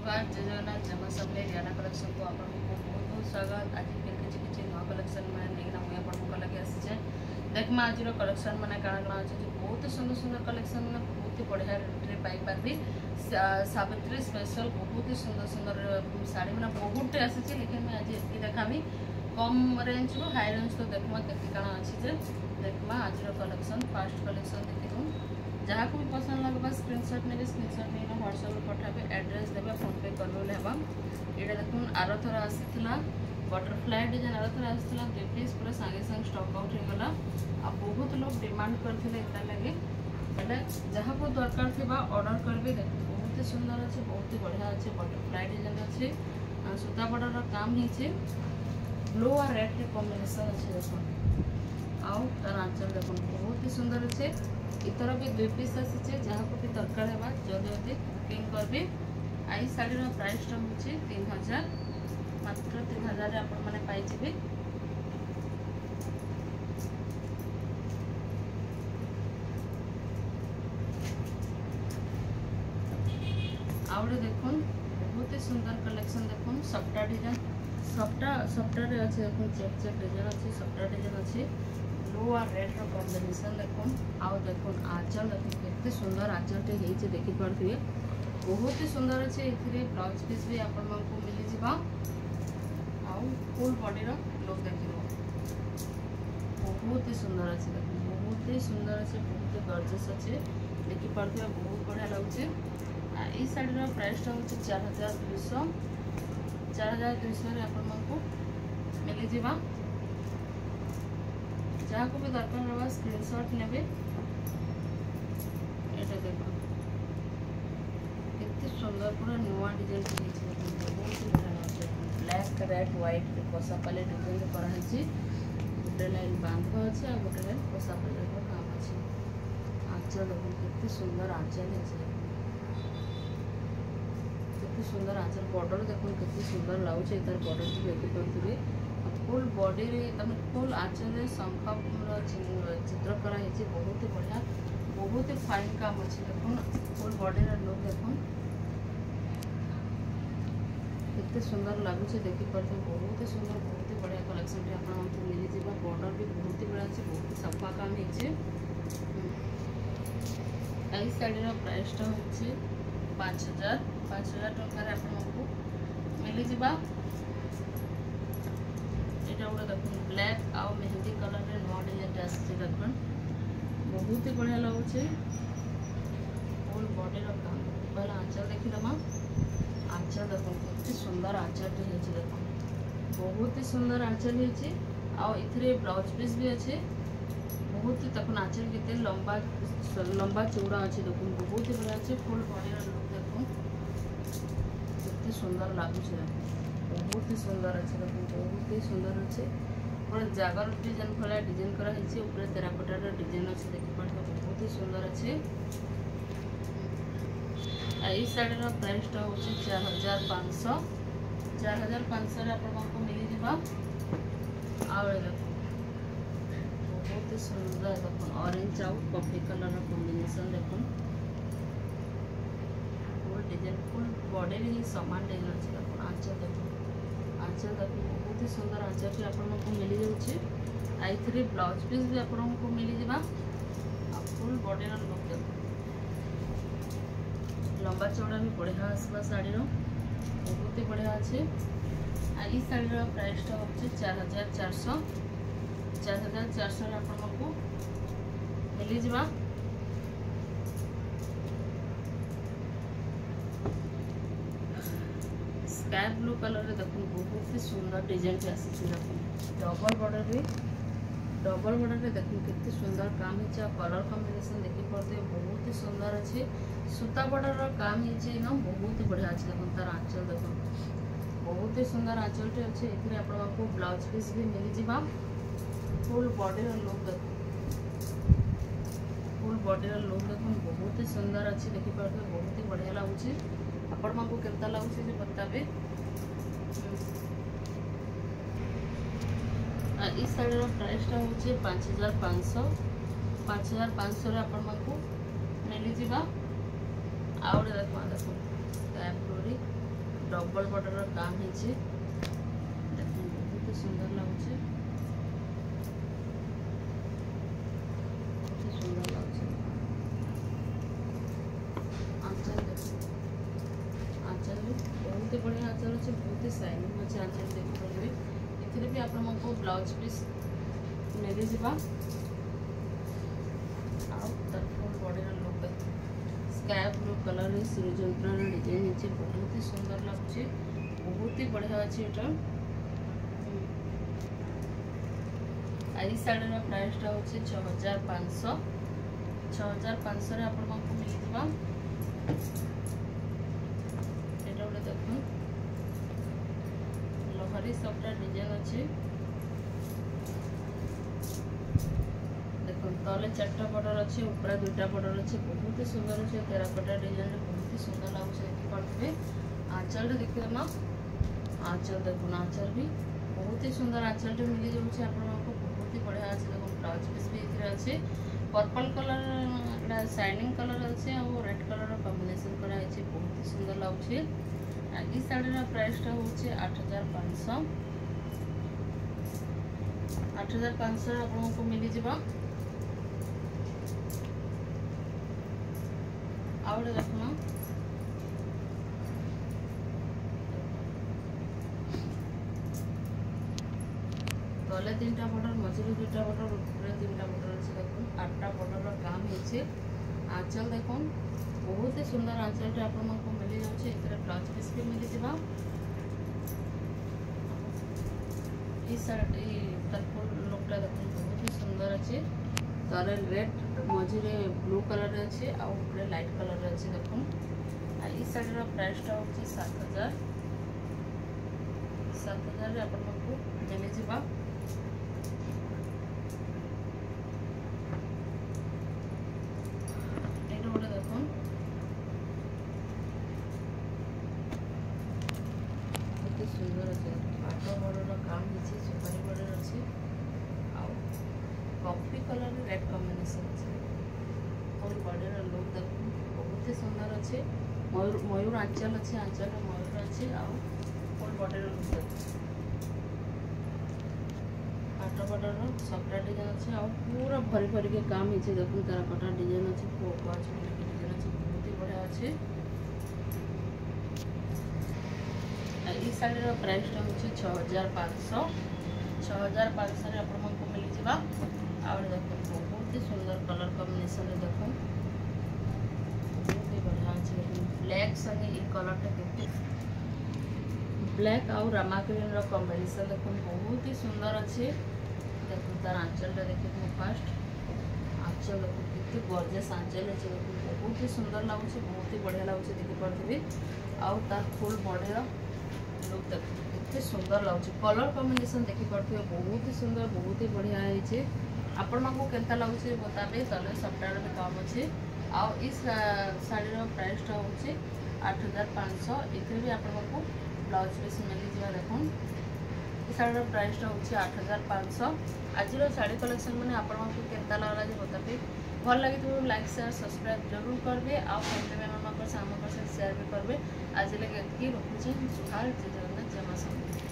नमस्कार जय जगन्नाथ जमा सबले रियाना कलेक्शन को आप बहुत बहुत स्वागत। आज फिर किसी नुआ कलेक्शन में नहीं मुझे आपको लगे आसीचे देखमा आज कलेक्शन मैंने काଣା काଣା अच्छे बहुत सुंदर सुंदर कलेक्शन मैंने बहुत ही बढ़िया रेट पाई पार्बी। सावित्री स्पेशल बहुत ही सुंदर सुंदर साड़ी मैंने बहुत आसी लेकिन मैं आज ये देखामी कम रेंज रू हाई रेंज तो देखमा केते काଣା अच्छी देखमा आज कलेक्शन फास्ट कलेक्शन देखू जहाँ को भी पसंद लगवा स्क्रीनशॉट ने स्क्रीनशॉट नहीं व्हाट्सएप पठाबे एड्रेस देवे फोन पे करबे हेबा। एटा देखुन आरो थरा आसीथिला बटरफ्लाई डिजाइन आरो थरा आसीथिला 2 पीस पूरा संगे संग स्टॉक आउट हो गला। आ बहुत लोग डिमांड करथिले एटा लगे बेले जहाँ को दरकार थिबा ऑर्डर करबे। देखो बहुत ही सुंदर अच्छे बहुत ही बढ़िया अच्छे बटरफ्लाई डिजाइन अच्छे सूता बॉर्डर काम हिचे ब्लू और रेड के कॉम्बिनेशन अच्छे। देखो आउ तार आंचल देखो बहुत ही सुंदर अच्छे इतर भी 2 पीस आसी जहाँ को भी दरकार है जल्दी जल्दी बुकिंग करबे। आई शाड़ी प्राइस हूँ 3000 मात्र 3000 आपण मैंने पाइबे। आउे देखुन बहुत ही सुंदर कलेक्शन देखुन सफ्टा डिजाइन सफ्टा रे अच्छे देखुन चेक चेक डिजाइन अच्छे सफ्टा डिजाइन अच्छे ब्लू और रेड रो कॉम्बिनेशन देखुन। आउ देखुन आंचल देखुन केते सुंदर आंचल टे हेचे देखि परथिए बहुत ही सुंदर अच्छे। इथिरे ब्लाउज पीस भी आपण मानकू मिली जिबा। आउ फुल बॉडी रो लुक देखिबो बहुत ही सुंदर अच्छे देखुन बहुत ही सुंदर अच्छे बहुत ही गॉर्जियस अच्छे देखि परथिए बहुत बढ़िया लागुचे। ई साड़ी रो प्राइस टा होचे 4200 रे आपण मानकू मिली जिबा। जहाँ को भी दरकार होगा स्क्रीनशॉट नेबे। एटा देखो कितनी सुंदर पूरा नुआ डिजाइन ब्लैक रेड व्हाइट कोसा पाले डिजाइन कराई गोटे लाइन बांध अच्छे आ गोटे लाइन कोसा पाले काम अच्छे। आंचल देखो कितनी सुंदर आंचल है कितनी सुंदर आंचल बॉर्डर देखो कितनी सुंदर लाଗୁଛି तार बॉर्डर भी देखि परथुबे फुल बॉडी रे तमे फुल आंचल रे शंख चित्र कराई बहुत ही बढ़िया बहुत ही फाइन काम अच्छे। देखो फुल बॉडी रे लुक देखो कितने सुंदर लगुच देखि परथे बहुत ही सुंदर बहुत ही बढ़िया कलेक्शन रे आपन हमके मिली जिबा। बॉर्डर भी बहुत ही बढ़िया अच्छे बहुत ही सफा काम हिचे। आई साड़ी रो प्राइस टा होचे 5000 टका रे आपन हमको मिली जिबा। एटा उडा देखो ब्लैक आउ मेहंदी कलर रे नो डिजाइन आसी देखो बहुत ही बढ़िया लगुचे फुल बॉडी रो काम पहला आंचल देखि दमा। आंचल देखो कितनी सुंदर आंचल टे हेछि देखो बहुत ही सुंदर आंचल हेछि। आउ इथरे ब्लाउज पीस भी अच्छे बहुत ही तक आंचल केते लंबा लंबा चौड़ा अच्छे देखो बहुत ही बढ़िया अच्छे फुल बॉडी रो लुक देखो कितनी सुंदर लगुचे बहुत ही सुंदर अच्छे देखो बहुत ही सुंदर अच्छे पूरा जागर डिजाइन भला डिजाइन करा हिचे ऊपर तेराकोटा डिजाइन अच्छे देखि पड़े बहुत ही सुंदर अच्छे। आई साड़ी रो प्राइस टा होचे 4500 रे आपन को मिली जिबा। आ देखो बहुत ही सुंदर देखो ऑरेंज आउ कॉफी कलर रो कॉम्बिनेशन देखो फुल डिजाइन फुल बॉडी रे ही समान डिजाइन अच्छे देखो आंचल देखो बहुत ही सुंदर आंचल भी आपन को मिली जाउछे। आई थ्री ब्लाउज पीस भी आपन को मिली जिबा। फुल बॉडी रो लुक देखो लंबा चौड़ा भी बढ़िया आसबा साड़ी रो बहुत ही बढ़िया अच्छे। आई साड़ी रो प्राइस टा होचे 4400 रे आपन को मिली जिबा। स्काई ब्लू कलर रे देखो बहुत ही सुंदर डिजाइन भी आसी देखो डबल बॉर्डर रे देखो कितनी सुंदर काम हिचा कलर कॉम्बिनेशन देखि पड़ते बहुत ही सुंदर अच्छे सूता बॉर्डर रो काम हिचे ना बहुत ही बढ़िया अच्छे। देखो तार आंचल देखो बहुत ही सुंदर आंचल टे अच्छे। इथरे आपन को ब्लाउज पीस भी मिली जिबा। फुल बॉडी रो लुक देखो फुल बॉडी रो लुक देखो बहुत ही सुंदर अच्छे देखि पड़ते बहुत ही बढ़िया लागुची। आपण मानकू केता लागुची जे बताबे। इस साड़ी रो प्राइस टा होचे 5500 रे आपण मानकू मिली जिबा। आउट देखो स्काई ब्लू रे डबल बॉर्डर काम है बहुत सुंदर लगुच सुंदर लगुच आंचल देख आंचल भी बहुत बढ़िया आंचल अच्छे बहुत शाइनिंग अच्छे आंचल देखिए ये भी आपको ब्लाउज पीस मिल जा body look sky blue colour श्रीजंत्र डिजाइन अच्छे बहुत ही सुंदर लगुच बहुत ही बढ़िया अच्छे यहाँ आई साड़ी प्राइसटा हूँ 6500 6500 आपको मिल जा गोटे देख लहरी सबटा डिजाइन अच्छे देख तले 4टा बॉर्डर अच्छे ऊपर 2टा बॉर्डर अच्छे बहुत ही सुंदर अच्छे टेराकोटा डिजाइन बहुत ही सुंदर लगुच देखिए आंचल देखिए ना आंचल देखो आंचल भी बहुत ही सुंदर आंचल मिल जाऊँगी आपको बहुत ही बढ़िया अच्छे देखो ब्लाउज पीस भी ये अच्छे पर्पल कलर शाइनिंग कलर अच्छे और रेड कलर कॉम्बिनेशन कराई बहुत ही सुंदर लगुच ये शाड़ी प्राइसटा हूँ 8500 8500 आपको मिल जा आउटे देखना तले 3टा बॉर्डर मझे 2टा बॉर्डर ऊपर 3टा बॉर्डर अच्छे देख 8टा बॉर्डर काम है आंचल देख बहुत ही सुंदर आंचल आपको मिल जाऊँगी ब्लाउज पीस भी मिल जा लुकटा देख बहुत ही सुंदर अच्छे तले रेड मझे ब्लू कलर अच्छे आउे लाइट कलर अच्छे देख ये शाड़ी प्राइसटा हूँ 7000 7000 आपको मिल जा गोटे देख बहुत सुंदर अच्छे पाट बॉर्डर काम है सुपारी बॉर्डर अच्छे कॉफी कलर रेड कॉम्बिनेशन अच्छे और बॉर्डर लुक देख बहुत ही सुंदर अच्छे मयूर आंचल अच्छे आंचल मयूर अच्छे और बॉर्डर लुक देख पाट बॉर्डर सबटा डिजाइन अच्छे पूरा भरी भरी के काम है देख टेराकोटा डिजाइन अच्छे डिजाइन अच्छे बहुत ही बढ़िया अच्छे ये शाड़ी प्राइसटा हूँ 6500 6500 आपको मिल जा देख बहुत ही सुंदर कलर कॉम्बिनेशन देख बहुत ही बढ़िया अच्छे ब्लैक संगे ये कलरटा के ब्लैक आउ रामा ग्रीन कॉम्बिनेशन देख बहुत ही सुंदर अच्छे देख तार आंचलटा देखिए फास्ट आंचल देखो गॉर्जियस आंचल है बहुत ही सुंदर लगुच बहुत ही बढ़िया लगुच देखिपे आउ तार फुल बॉडी लुक देख सुंदर लगुच कलर कॉम्बिनेशन देखिपे बहुत ही सुंदर बहुत ही बढ़िया है आपण मानक केता लगुच बताबे तले सप्ताह भी कम अच्छे आउ इस शाड़ी प्राइसटा हूँ 8500 ये भी आपको ब्लाउज पीस मिल जा देख शाड़ी प्राइसटा हूँ 8500 आज शाड़ी कलेक्शन मैंने आपको केता लगला बताबे भल लगी लाइक शेयर सब्सक्राइब जरूर करेंगे आउ फैमिली मेम्बर साथ शेयर भी करेंगे आज लगे रखुचे जुहार जय जगन्नाथ जय मां।